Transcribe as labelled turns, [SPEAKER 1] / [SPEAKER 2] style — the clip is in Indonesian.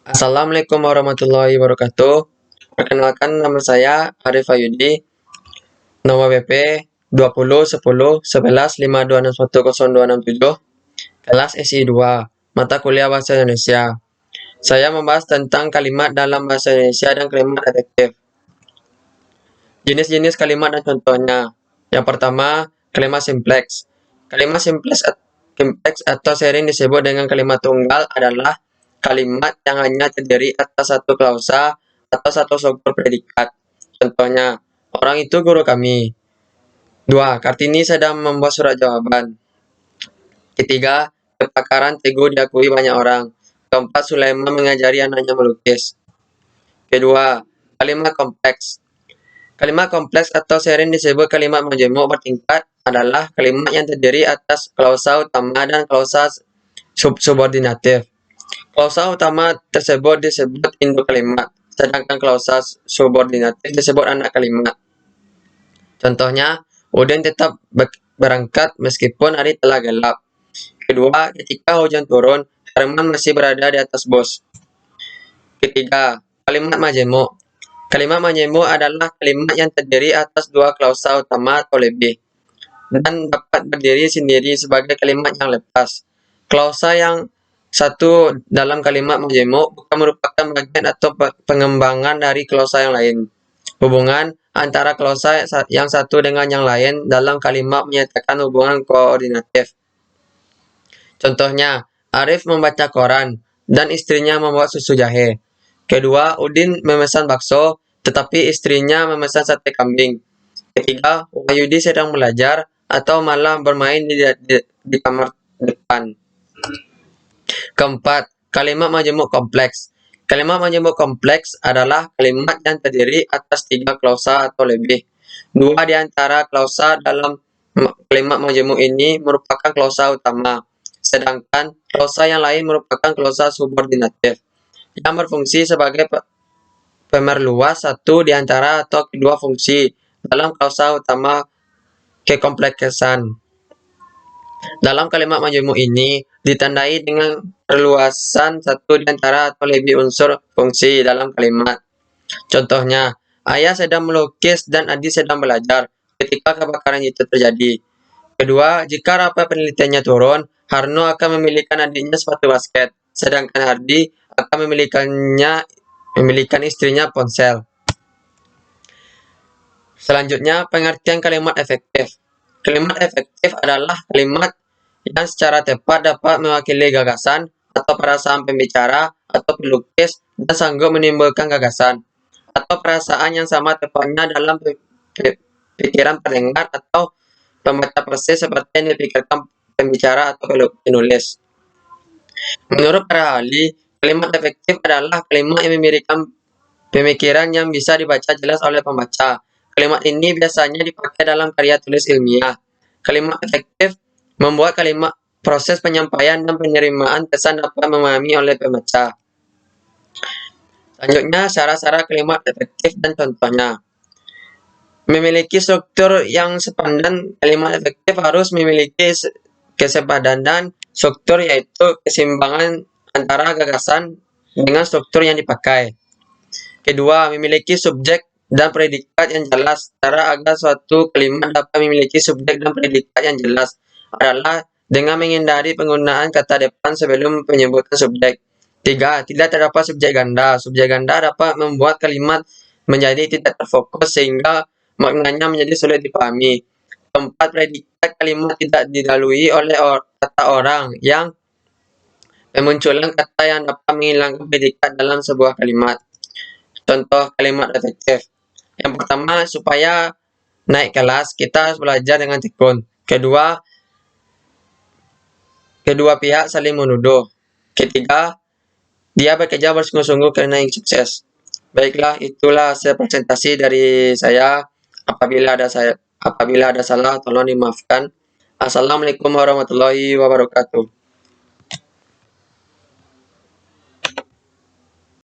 [SPEAKER 1] Assalamualaikum warahmatullahi wabarakatuh. Perkenalkan, nama saya Arif Ayudi. Nomor WP 20 10 11 52610267. Kelas SI 2, mata kuliah Bahasa Indonesia. Saya membahas tentang kalimat dalam bahasa Indonesia dan kalimat efektif. Jenis-jenis kalimat dan contohnya. Yang pertama, kalimat simpleks. Kalimat simpleks atau sering disebut dengan kalimat tunggal adalah kalimat yang hanya terdiri atas satu klausa atau satu struktur predikat. Contohnya, orang itu guru kami. 2. Kartini sedang membuat surat jawaban. Ketiga, kepakaran Teguh diakui banyak orang. Keempat, Sulaiman mengajari anaknya melukis. Kedua, kalimat kompleks. Kalimat kompleks atau sering disebut kalimat majemuk bertingkat adalah kalimat yang terdiri atas klausa utama dan klausa subordinatif. Klausa utama tersebut disebut induk kalimat, sedangkan klausa subordinatif disebut anak kalimat. Contohnya, Udin tetap berangkat meskipun hari telah gelap. Kedua, ketika hujan turun, Herman masih berada di atas bus. Ketiga, kalimat majemuk. Kalimat majemuk adalah kalimat yang terdiri atas dua klausa utama atau lebih, dan dapat berdiri sendiri sebagai kalimat yang lepas. Klausa yang satu dalam kalimat majemuk bukan merupakan bagian atau pengembangan dari klausa yang lain. Hubungan antara klausa yang satu dengan yang lain dalam kalimat menyatakan hubungan koordinatif. Contohnya, Arif membaca koran dan istrinya membuat susu jahe. Kedua, Udin memesan bakso, tetapi istrinya memesan sate kambing. Ketiga, Wahyudi sedang belajar atau malah bermain di kamar depan. Keempat, kalimat majemuk kompleks. Kalimat majemuk kompleks adalah kalimat yang terdiri atas tiga klausa atau lebih. Dua di antara klausa dalam kalimat majemuk ini merupakan klausa utama, sedangkan klausa yang lain merupakan klausa subordinatif yang berfungsi sebagai pemerluas satu di antara atau kedua fungsi dalam klausa utama kekompleksan. Dalam kalimat majemuk ini ditandai dengan perluasan satu di antara atau lebih unsur fungsi dalam kalimat. Contohnya, ayah sedang melukis dan adik sedang belajar ketika kebakaran itu terjadi. Kedua, jika rapat penelitiannya turun, Harno akan memilihkan adiknya sepatu basket, sedangkan Hardi akan memilihkan istrinya ponsel. Selanjutnya, pengertian kalimat efektif. Kalimat efektif adalah kalimat yang secara tepat dapat mewakili gagasan atau perasaan pembicara atau pelukis dan sanggup menimbulkan gagasan atau perasaan yang sama tepatnya dalam pikiran pendengar atau pembaca persis seperti yang dipikirkan pembicara atau penulis. Menurut para ahli, kalimat efektif adalah kalimat yang memberikan pemikiran yang bisa dibaca jelas oleh pembaca. Kalimat ini biasanya dipakai dalam karya tulis ilmiah. Kalimat efektif membuat kalimat proses penyampaian dan penerimaan pesan dapat memahami oleh pembaca. Selanjutnya, syarat-syarat kalimat efektif dan contohnya. Memiliki struktur yang sepadan. Kalimat efektif harus memiliki kesepadanan struktur, yaitu keseimbangan antara gagasan dengan struktur yang dipakai. Kedua, memiliki subjek dan predikat yang jelas. Cara agar suatu kalimat dapat memiliki subjek dan predikat yang jelas adalah dengan menghindari penggunaan kata depan sebelum penyebutan subjek. 3. Tidak terdapat subjek ganda. Subjek ganda dapat membuat kalimat menjadi tidak terfokus sehingga maknanya menjadi sulit dipahami. 4. Predikat kalimat tidak didahului oleh kata orang yang memunculkan kata yang dapat menghilangkan predikat dalam sebuah kalimat. Contoh kalimat efektif. Yang pertama, supaya naik kelas, kita harus belajar dengan tekun. Kedua pihak saling menuduh. Ketiga, dia bekerja bersungguh-sungguh karena ingin sukses. Baiklah, itulah hasil presentasi dari saya. Apabila ada salah, tolong dimaafkan. Assalamualaikum warahmatullahi wabarakatuh.